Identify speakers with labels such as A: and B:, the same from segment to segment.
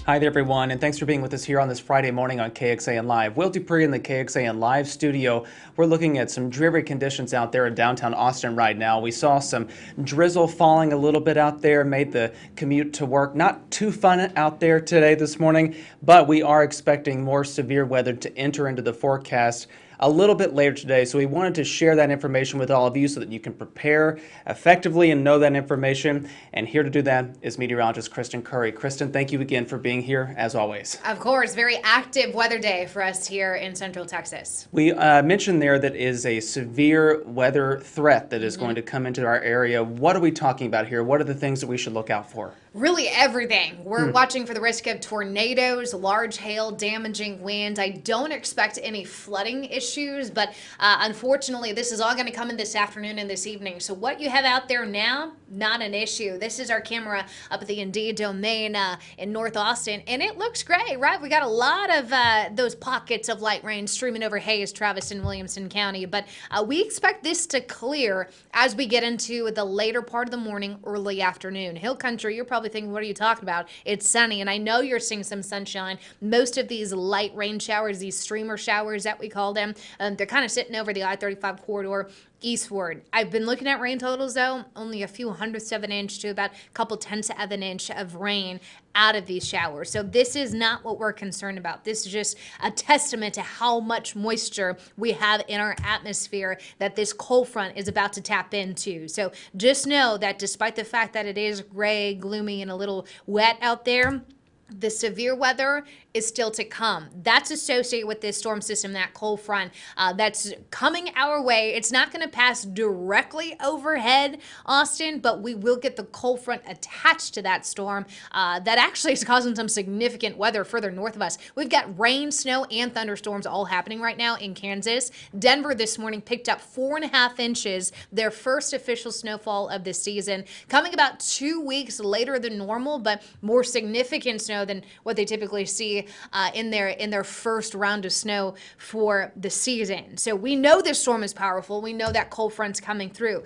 A: Hi there, everyone, and thanks for being with us here on this Friday morning on KXAN Live. Will DuPree in the KXAN Live studio. We're looking at some dreary conditions out there in downtown Austin right now. We saw some drizzle falling a little bit out there, made the commute to work not too fun out there today this morning, but we are expecting more severe weather to enter into the forecast a little bit later today. So we wanted to share that information with all of you so that you can prepare effectively and know that information. And here to do that is meteorologist Kristen Currie. Kristen, thank you again for being here as always.
B: Of course, very active weather day for us here in Central Texas.
A: We mentioned there that is a severe weather threat that is going to come into our area. What are we talking about here? What are the things that we should look out for?
B: Really everything. We're watching for the risk of tornadoes, large hail, damaging winds. I don't expect any flooding issues, but unfortunately, this is all going to come in this afternoon and this evening. So what you have out there now, not an issue. This is our camera up at the Indeed domain in North Austin, and it looks great, right? We got a lot of those pockets of light rain streaming over Hayes, Travis, and Williamson County, but we expect this to clear as we get into the later part of the morning, early afternoon. Hill country, you're probably thinking, what are you talking about? It's sunny, and I know you're seeing some sunshine. Most of these light rain showers, these streamer showers that we call them, they're kind of sitting over the I-35 corridor eastward. I've been looking at rain totals, though, only a few hundredths of an inch to about a couple tenths of an inch of rain out of these showers. So this is not what we're concerned about. This is just a testament to how much moisture we have in our atmosphere that this cold front is about to tap into. So just know that despite the fact that it is gray, gloomy, and a little wet out there, the severe weather is still to come. That's associated with this storm system, that cold front that's coming our way. It's not going to pass directly overhead Austin, but we will get the cold front attached to that storm that actually is causing some significant weather further north of us. We've got rain, snow, and thunderstorms all happening right now in Kansas. Denver this morning picked up 4.5 inches, their first official snowfall of the season, coming about 2 weeks later than normal, but more significant snow than what they typically see in their first round of snow for the season. So we know this storm is powerful. We know that cold front's coming through.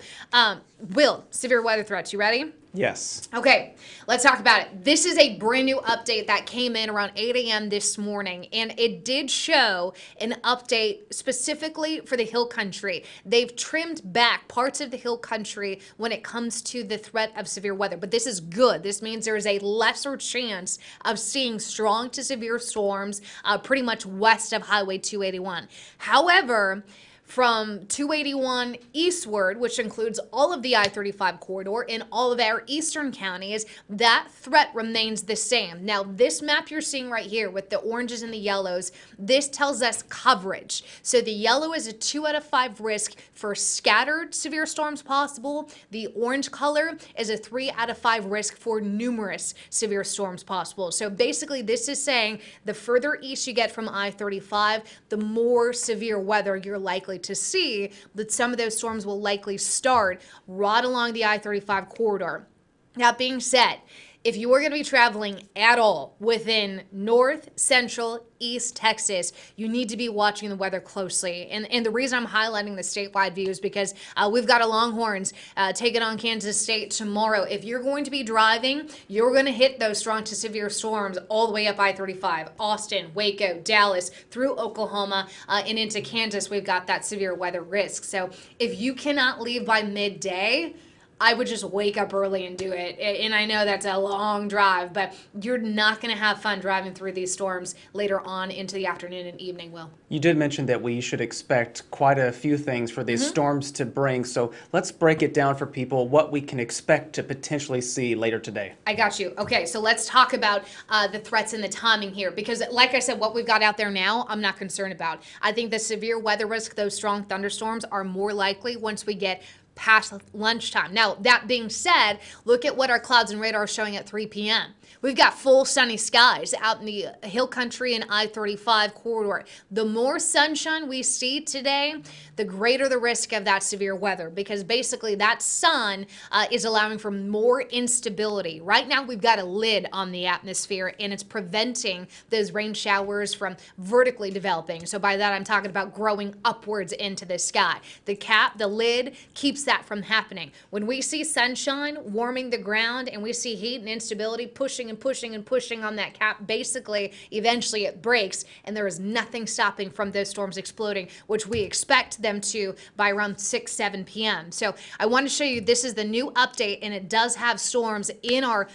B: Will, severe weather threats, you ready?
A: Yes.
B: Okay, let's talk about it. This is a brand new update that came in around 8 a.m. this morning, and it did show an update specifically for the hill country. They've trimmed back parts of the hill country when it comes to the threat of severe weather, but this is good. This means there is a lesser chance of seeing strong to severe storms pretty much west of Highway 281. However, from 281 eastward, which includes all of the I-35 corridor in all of our eastern counties, that threat remains the same. Now, this map you're seeing right here with the oranges and the yellows, this tells us coverage. So the yellow is a 2 out of 5 risk for scattered severe storms possible. The orange color is a 3 out of 5 risk for numerous severe storms possible. So basically, this is saying the further east you get from I-35, the more severe weather you're likely to see, that some of those storms will likely start right along the I-35 corridor. That being said, if you are going to be traveling at all within North, Central, East Texas, you need to be watching the weather closely. And the reason I'm highlighting the statewide view is because we've got a Longhorns taking on Kansas State tomorrow. If you're going to be driving, you're going to hit those strong to severe storms all the way up I-35, Austin, Waco, Dallas, through Oklahoma, and into Kansas. We've got that severe weather risk. So if you cannot leave by midday, I would just wake up early and do it. And I know that's a long drive, but you're not going to have fun driving through these storms later on into the afternoon and evening, Will.
A: You did mention that we should expect quite a few things for these storms to bring. So let's break it down for people what we can expect to potentially see later today.
B: I got you. Okay, so let's talk about the threats and the timing here, because like I said, what we've got out there now, I'm not concerned about. I think the severe weather risk, those strong thunderstorms, are more likely once we get past lunchtime. Now, that being said, look at what our clouds and radar are showing at 3 p.m. We've got full sunny skies out in the hill country and I-35 corridor. The more sunshine we see today, the greater the risk of that severe weather, because basically that sun is allowing for more instability. Right now, we've got a lid on the atmosphere, and it's preventing those rain showers from vertically developing. So by that, I'm talking about growing upwards into the sky. The cap, the lid, keeps that from happening. When we see sunshine warming the ground and we see heat and instability pushing and pushing and pushing on that cap, basically, eventually it breaks and there is nothing stopping from those storms exploding, which we expect them to by around 6, 7 p.m. So I want to show you, this is the new update, and it does have storms in our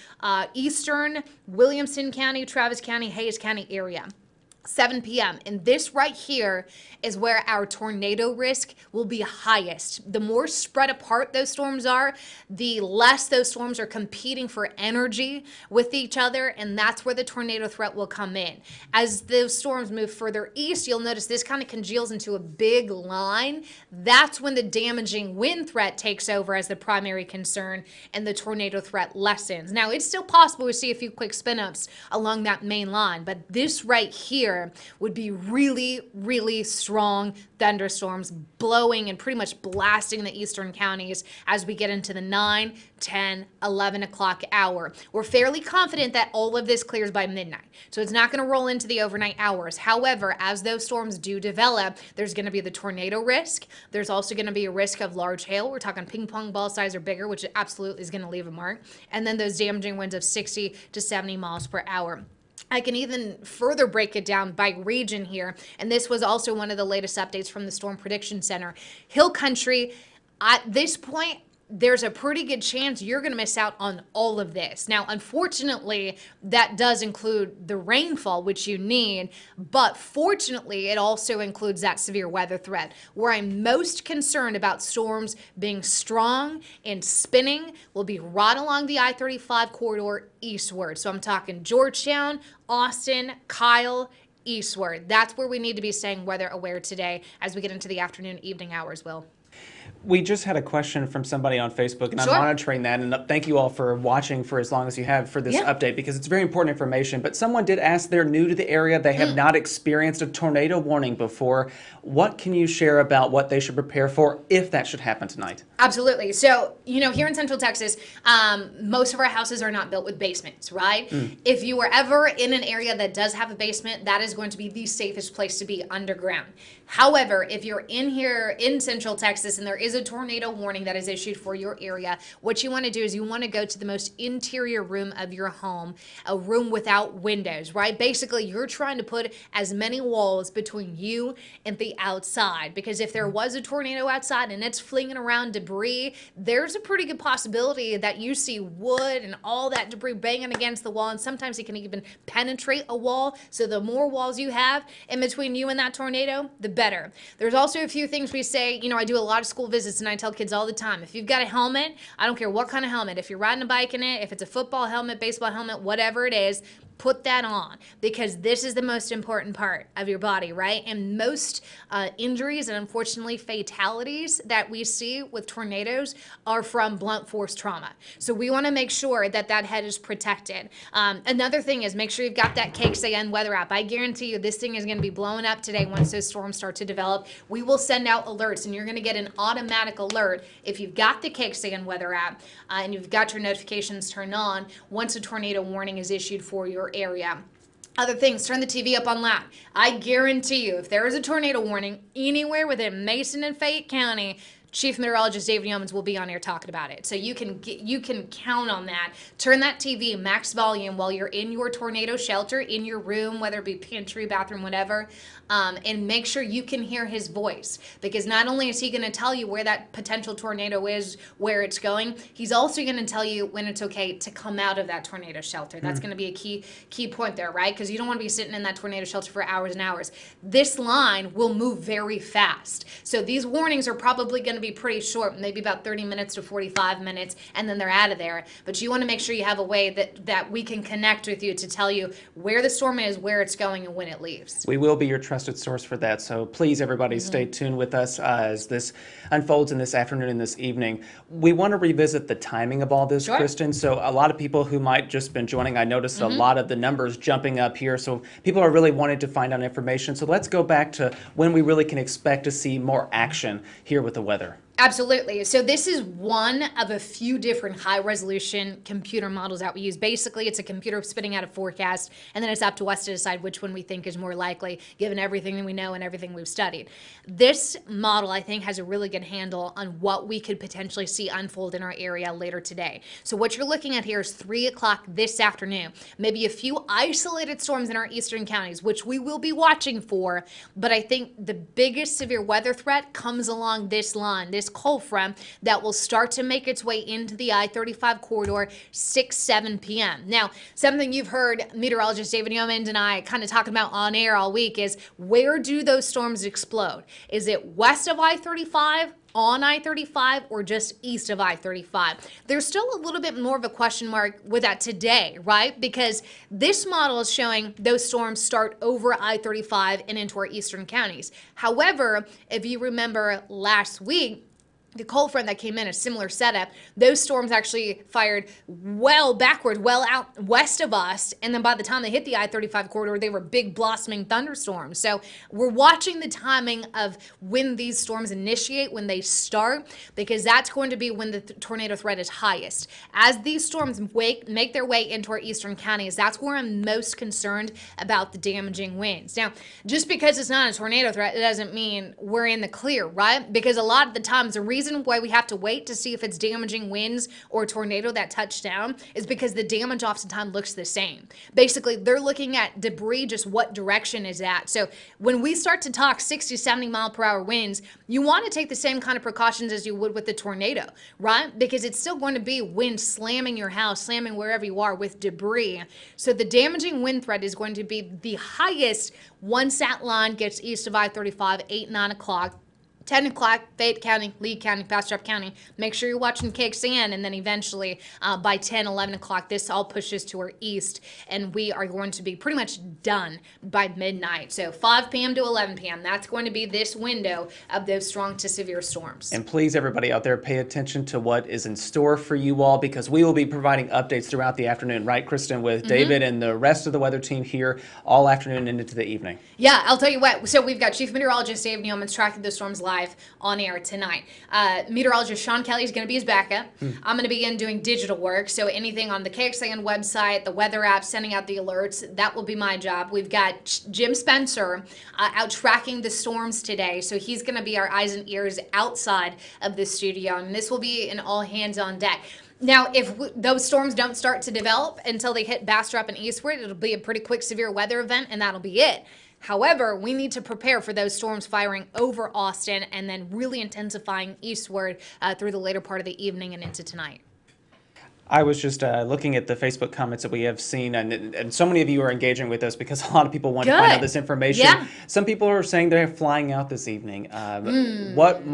B: eastern Williamson County, Travis County, Hayes County area. 7 p.m. And this right here is where our tornado risk will be highest. The more spread apart those storms are, the less those storms are competing for energy with each other, and that's where the tornado threat will come in. As those storms move further east, you'll notice this kind of congeals into a big line. That's when the damaging wind threat takes over as the primary concern and the tornado threat lessens. Now, it's still possible to see a few quick spin-ups along that main line, but this right here would be really, really strong thunderstorms blowing and pretty much blasting the eastern counties as we get into the 9, 10, 11 o'clock hour. We're fairly confident that all of this clears by midnight, so it's not going to roll into the overnight hours. However, as those storms do develop, there's going to be the tornado risk. There's also going to be a risk of large hail. We're talking ping pong ball size or bigger, which absolutely is going to leave a mark. And then those damaging winds of 60 to 70 miles per hour. I can even further break it down by region here, and this was also one of the latest updates from the Storm Prediction Center. Hill Country, at this point, there's a pretty good chance you're going to miss out on all of this. Now, unfortunately, that does include the rainfall, which you need, but fortunately, it also includes that severe weather threat. Where I'm most concerned about storms being strong and spinning will be right along the I-35 corridor eastward. So I'm talking Georgetown, Austin, Kyle, eastward. That's where we need to be staying weather aware today as we get into the afternoon, evening hours, Will.
A: We just had a question from somebody on Facebook, and I'm
B: Sure.
A: monitoring that, and thank you all for watching for as long as you have for this update, because it's very important information. But someone did ask, they're new to the area, they have not experienced a tornado warning before. What can you share about what they should prepare for if that should happen tonight?
B: Absolutely. So, here in Central Texas, most of our houses are not built with basements, right? If you are ever in an area that does have a basement, that is going to be the safest place to be underground. However, if you're in here in Central Texas and there is a tornado warning that is issued for your area, what you want to do is you want to go to the most interior room of your home, a room without windows, right? Basically, you're trying to put as many walls between you and the outside, because if there was a tornado outside and it's flinging around debris, there's a pretty good possibility that you see wood and all that debris banging against the wall, and sometimes it can even penetrate a wall. So the more walls you have in between you and that tornado, the better. There's also a few things we say. I do a lot of school visits, and I tell kids all the time, if you've got a helmet, I don't care what kind of helmet, if you're riding a bike in it, if it's a football helmet, baseball helmet, whatever it is, put that on, because this is the most important part of your body, right? And most injuries and unfortunately fatalities that we see with tornadoes are from blunt force trauma. So we want to make sure that that head is protected. Another thing is make sure you've got that KXAN weather app. I guarantee you this thing is going to be blowing up today once those storms start to develop. We will send out alerts, and you're going to get an automatic alert if you've got the KXAN weather app and you've got your notifications turned on once a tornado warning is issued for your area. Other things, turn the TV up on loud. I guarantee you, if there is a tornado warning anywhere within Mason and Fayette County, Chief Meteorologist David Yeomans will be on here talking about it. So you can count on that. Turn that TV max volume while you're in your tornado shelter, in your room, whether it be pantry, bathroom, whatever, and make sure you can hear his voice. Because not only is he going to tell you where that potential tornado is, where it's going, he's also going to tell you when it's okay to come out of that tornado shelter. That's going to be a key point there, right? Because you don't want to be sitting in that tornado shelter for hours and hours. This line will move very fast. So these warnings are probably going to be pretty short, maybe about 30 minutes to 45 minutes, and then they're out of there. But you want to make sure you have a way that we can connect with you to tell you where the storm is, where it's going, and when it leaves.
A: We will be your trusted source for that. So please, everybody, stay tuned with us as this unfolds in this afternoon and this evening. We want to revisit the timing of all this,
B: Sure.
A: Kristen. So a lot of people who might just been joining, I noticed a lot of the numbers jumping up here. So people are really wanting to find out information. So let's go back to when we really can expect to see more action here with the weather.
B: Absolutely. So this is one of a few different high resolution computer models that we use. Basically, it's a computer spitting out a forecast, and then it's up to us to decide which one we think is more likely, given everything that we know and everything we've studied. This model, I think, has a really good handle on what we could potentially see unfold in our area later today. So what you're looking at here is 3 o'clock this afternoon. Maybe a few isolated storms in our eastern counties, which we will be watching for, but I think the biggest severe weather threat comes along this line, this cold front that will start to make its way into the I-35 corridor 6-7 p.m. Now, something you've heard meteorologist David Yeomans and I kind of talking about on air all week is, where do those storms explode? Is it west of I-35, on I-35, or just east of I-35? There's still a little bit more of a question mark with that today, right? Because this model is showing those storms start over I-35 and into our eastern counties. However, if you remember last week, the cold front that came in, a similar setup, those storms actually fired well backward, well out west of us, and then by the time they hit the I-35 corridor, they were big blossoming thunderstorms. So we're watching the timing of when these storms initiate, when they start, because that's going to be when the tornado threat is highest. As these storms make their way into our eastern counties, that's where I'm most concerned about the damaging winds. Now, just because it's not a tornado threat, it doesn't mean we're in the clear, right? Because a lot of the times, the reason why we have to wait to see if it's damaging winds or a tornado that touched down is because the damage oftentimes looks the same. Basically, they're looking at debris, just what direction is at. So when we start to talk 60, 70 mile per hour winds, you want to take the same kind of precautions as you would with the tornado, right? Because it's still going to be wind slamming your house, slamming wherever you are with debris. So the damaging wind threat is going to be the highest once that line gets east of I-35, 8, 9 o'clock. 10 o'clock, Fayette County, Lee County, Bastrop County. Make sure you're watching KXAN, and then eventually by 10, 11 o'clock, this all pushes to our east, and we are going to be pretty much done by midnight. So 5 p.m. to 11 p.m., that's going to be this window of those strong to severe storms.
A: And please, everybody out there, pay attention to what is in store for you all, because we will be providing updates throughout the afternoon, right, Kristen, with David and the rest of the weather team here all afternoon and into the evening.
B: Yeah, I'll tell you what. So we've got Chief Meteorologist David Yeomans tracking the storms live on air tonight. Meteorologist Sean Kelly is going to be his backup. I'm going to begin doing digital work, so anything on the KXAN website, the weather app, sending out the alerts, that will be my job. We've got Jim Spencer out tracking the storms today, so he's going to be our eyes and ears outside of the studio, and this will be an all hands on deck. Now, if those storms don't start to develop until they hit Bastrop and eastward, it'll be a pretty quick severe weather event, and that'll be it. However, we need to prepare for those storms firing over Austin and then really intensifying eastward through the later part of the evening and into tonight.
A: I was just looking at the Facebook comments that we have seen, and so many of you are engaging with us because a lot of people want to find out this information.
B: Yeah.
A: Some people are saying they're flying out this evening. What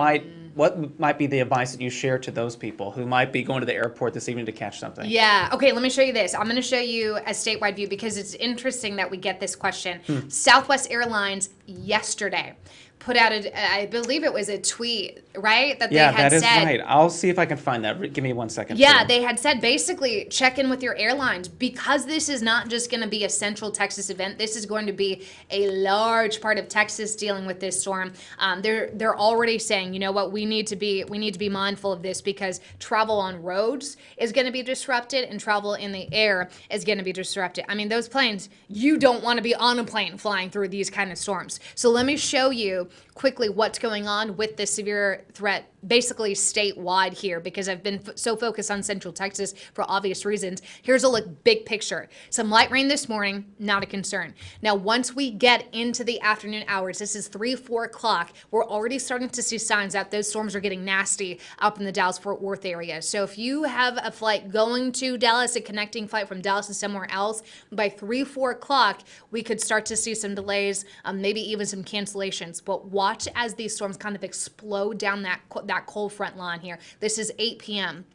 A: might be the advice that you share to those people who might be going to the airport this evening to catch something?
B: Yeah. Okay, let me show you this. I'm going to show you a statewide view because it's interesting that we get this question. Southwest Airlines yesterday put out I believe it was a tweet, right? That they had
A: that is
B: said,
A: right. I'll see if I can find that. Give me 1 second.
B: Yeah, they had said basically check in with your airlines because this is not just going to be a central Texas event. This is going to be a large part of Texas dealing with this storm. They're already saying, you know what, we need to be mindful of this because travel on roads is going to be disrupted and travel in the air is going to be disrupted. I mean, those planes, you don't want to be on a plane flying through these kind of storms. So let me show you quickly what's going on with this severe threat basically statewide here because I've been so focused on Central Texas for obvious reasons. Here's a look, big picture. Some light rain this morning, not a concern. Now, once we get into the afternoon hours, this is 3, 4 o'clock, we're already starting to see signs that those storms are getting nasty up in the Dallas-Fort Worth area. So if you have a flight going to Dallas, a connecting flight from Dallas to somewhere else, by 3, 4 o'clock, we could start to see some delays, maybe even some cancellations. But watch as these storms kind of explode down that cold front line here. This is 8 p.m.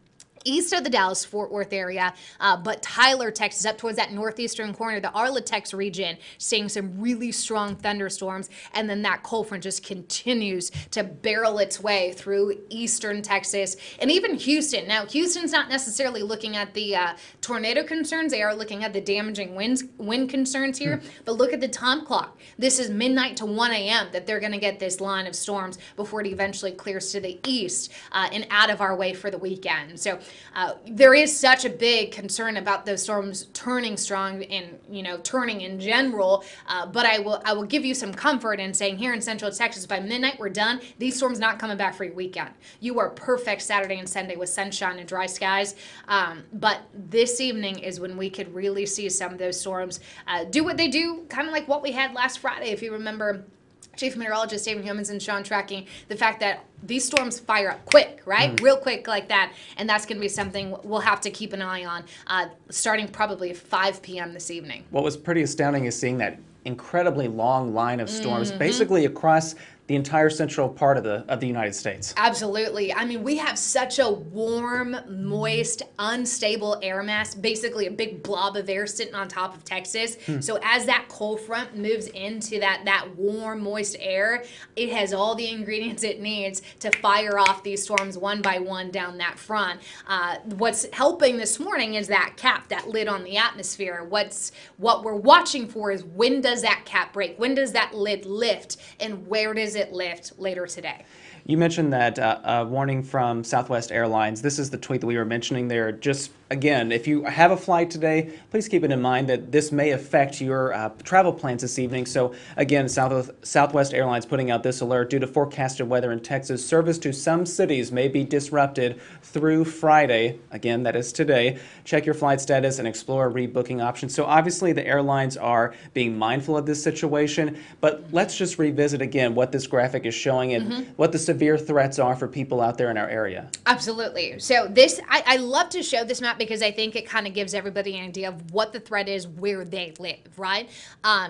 B: east of the Dallas-Fort Worth area, but Tyler, Texas, up towards that northeastern corner, the Arla-Tex region, seeing some really strong thunderstorms, and then that cold front just continues to barrel its way through eastern Texas and even Houston. Now, Houston's not necessarily looking at the tornado concerns. They are looking at the damaging wind concerns here, but look at the time clock. This is midnight to 1 a.m. that they're going to get this line of storms before it eventually clears to the east and out of our way for the weekend. So there is such a big concern about those storms turning strong and, turning in general. But I will give you some comfort in saying here in Central Texas, by midnight, we're done. These storms not coming back for your weekend. You are perfect Saturday and Sunday with sunshine and dry skies. But this evening is when we could really see some of those storms do what they do, kind of like what we had last Friday, if you remember. Chief Meteorologist David Humans and Sean tracking the fact that these storms fire up quick, right? Real quick like that. And that's going to be something we'll have to keep an eye on starting probably at 5 p.m. this evening.
A: What was pretty astounding is seeing that incredibly long line of storms basically across the entire central part of the United States.
B: Absolutely. I mean, we have such a warm, moist, unstable air mass, basically a big blob of air sitting on top of Texas. So as that cold front moves into that warm, moist air, it has all the ingredients it needs to fire off these storms one by one down that front. What's helping this morning is that cap, that lid on the atmosphere. What we're watching for is, when does that cap break? When does that lid lift? And where does it lift later today?
A: You mentioned that warning from Southwest Airlines. This is the tweet that we were mentioning there. Just again, if you have a flight today, please keep it in mind that this may affect your travel plans this evening. So again, Southwest Airlines putting out this alert: due to forecasted weather in Texas, service to some cities may be disrupted through Friday. Again, that is today. Check your flight status and explore rebooking options. So obviously the airlines are being mindful of this situation, but let's just revisit again what this graphic is showing and what the severe threats are for people out there in our area.
B: Absolutely. So this, I love to show this map because I think it kind of gives everybody an idea of what the threat is where they live, right?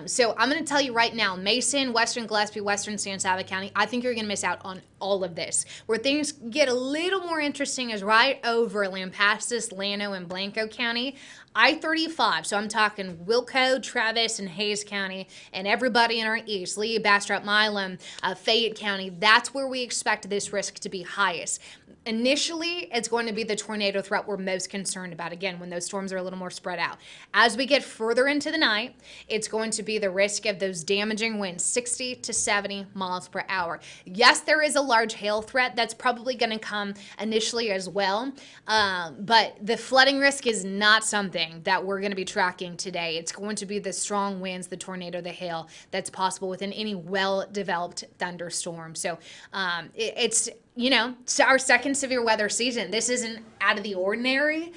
B: So I'm going to tell you right now, Mason, Western Gillespie, Western San Saba County, I think you're going to miss out on all of this. Where things get a little more interesting is right over Lampasas, Llano, and Blanco County. I-35, so I'm talking Wilco, Travis, and Hayes County, and everybody in our east, Lee, Bastrop, Milam, Fayette County, that's where we expect this risk to be highest. Initially, it's going to be the tornado threat we're most concerned about, again, when those storms are a little more spread out. As we get further into the night, it's going to be the risk of those damaging winds, 60 to 70 miles per hour. Yes, there is a large hail threat that's probably going to come initially as well, but the flooding risk is not something that we're going to be tracking today. It's going to be the strong winds, the tornado, the hail that's possible within any well-developed thunderstorm. So it's our second severe weather season. This isn't out of the ordinary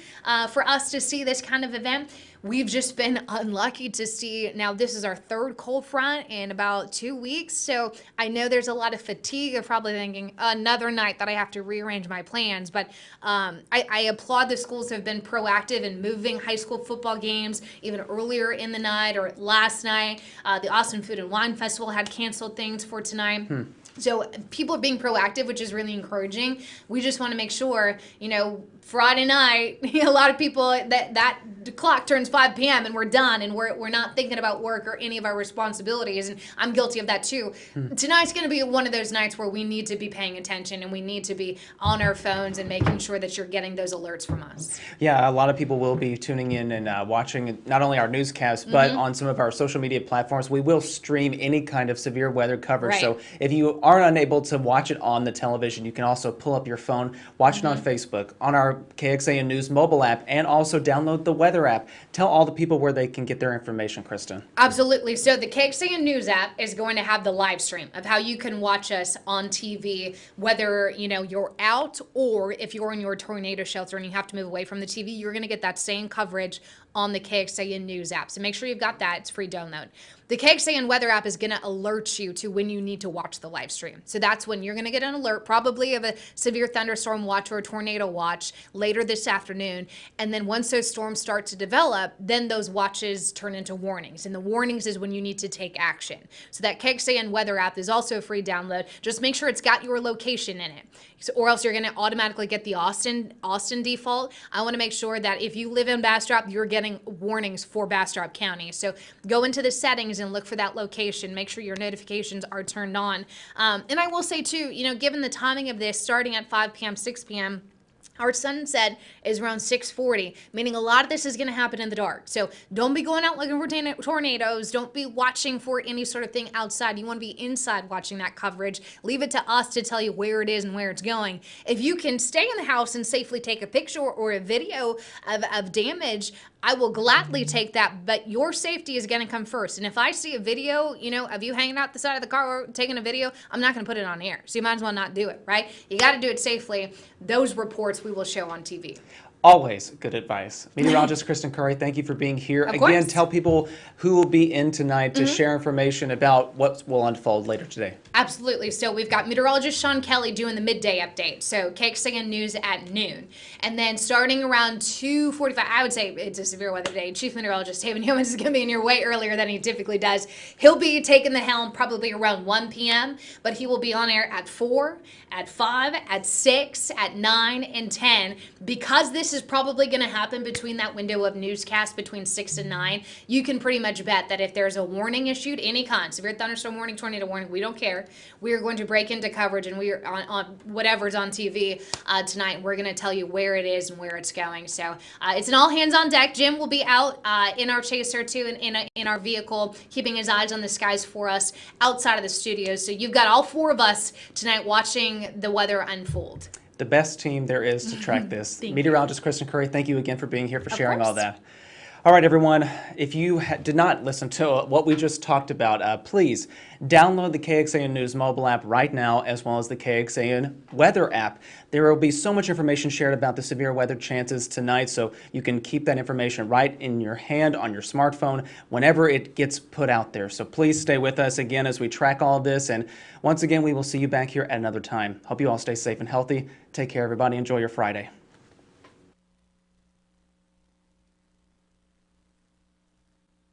B: for us to see this kind of event. We've just been unlucky to see. Now, this is our third cold front in about 2 weeks. So I know there's a lot of fatigue of probably thinking another night that I have to rearrange my plans. But I applaud the schools who have been proactive in moving high school football games even earlier in the night or last night. The Austin Food and Wine Festival had canceled things for tonight. So people are being proactive, which is really encouraging. We just want to make sure, Friday night, a lot of people, that clock turns 5 p.m. and we're done and we're not thinking about work or any of our responsibilities. And I'm guilty of that too. Tonight's going to be one of those nights where we need to be paying attention and we need to be on our phones and making sure that you're getting those alerts from us.
A: Yeah, a lot of people will be tuning in and watching not only our newscasts, but on some of our social media platforms. We will stream any kind of severe weather coverage.
B: Right.
A: So if you are unable to watch it on the television, you can also pull up your phone, watch it on Facebook, on our KXAN News mobile app, and also download the weather app. Tell all the people where they can get their information, Kristen.
B: Absolutely. So the KXAN News app is going to have the live stream of how you can watch us on TV, whether you're out or if you're in your tornado shelter and you have to move away from the TV, you're going to get that same coverage on the KXAN News app. So make sure you've got that. It's free download. The KXAN weather app is going to alert you to when you need to watch the live stream. So that's when you're going to get an alert, probably of a severe thunderstorm watch or a tornado watch later this afternoon. And then once those storms start to develop, then those watches turn into warnings. And the warnings is when you need to take action. So that KXAN weather app is also a free download. Just make sure it's got your location in it, or else you're going to automatically get the Austin default. I want to make sure that if you live in Bastrop, you're getting warnings for Bastrop County. So go into the settings and look for that location. Make sure your notifications are turned on. And I will say too, given the timing of this, starting at 5 p.m., 6 p.m., our sunset is around 6:40, meaning a lot of this is going to happen in the dark. So don't be going out looking for tornadoes. Don't be watching for any sort of thing outside. You want to be inside watching that coverage. Leave it to us to tell you where it is and where it's going. If you can stay in the house and safely take a picture or a video of damage, I will gladly take that, but your safety is going to come first. And if I see a video, of you hanging out the side of the car or taking a video, I'm not going to put it on air. So you might as well not do it, right? You got to do it safely. Those reports we will show on TV.
A: Always good advice. Meteorologist Kristen Currie, thank you for being here. Again, tell people who will be in tonight to share information about what will unfold later today.
B: Absolutely. So we've got meteorologist Sean Kelly doing the midday update. So KXAN News at noon. And then starting around 2:45, I would say it's a severe weather day. Chief Meteorologist Haven Humans is going to be in here way earlier than he typically does. He'll be taking the helm probably around 1 p.m., but he will be on air at 4, at 5, at 6, at 9, and 10. Because this is probably going to happen between that window of newscast between 6 and 9, you can pretty much bet that if there's a warning issued, any kind, severe thunderstorm warning, tornado warning, we don't care. We are going to break into coverage, and we are on whatever's on TV tonight. We're going to tell you where it is and where it's going. So it's an all hands on deck. Jim will be out in our chaser too, in our vehicle, keeping his eyes on the skies for us outside of the studio. So you've got all four of us tonight watching the weather unfold.
A: The best team there is to track this. Meteorologist Kristen Currie, thank you again for being here, for sharing all that. All right, everyone, if you did not listen to what we just talked about, please download the KXAN News mobile app right now, as well as the KXAN weather app. There will be so much information shared about the severe weather chances tonight, so you can keep that information right in your hand on your smartphone whenever it gets put out there. So please stay with us again as we track all of this, and once again, we will see you back here at another time. Hope you all stay safe and healthy. Take care, everybody. Enjoy your Friday.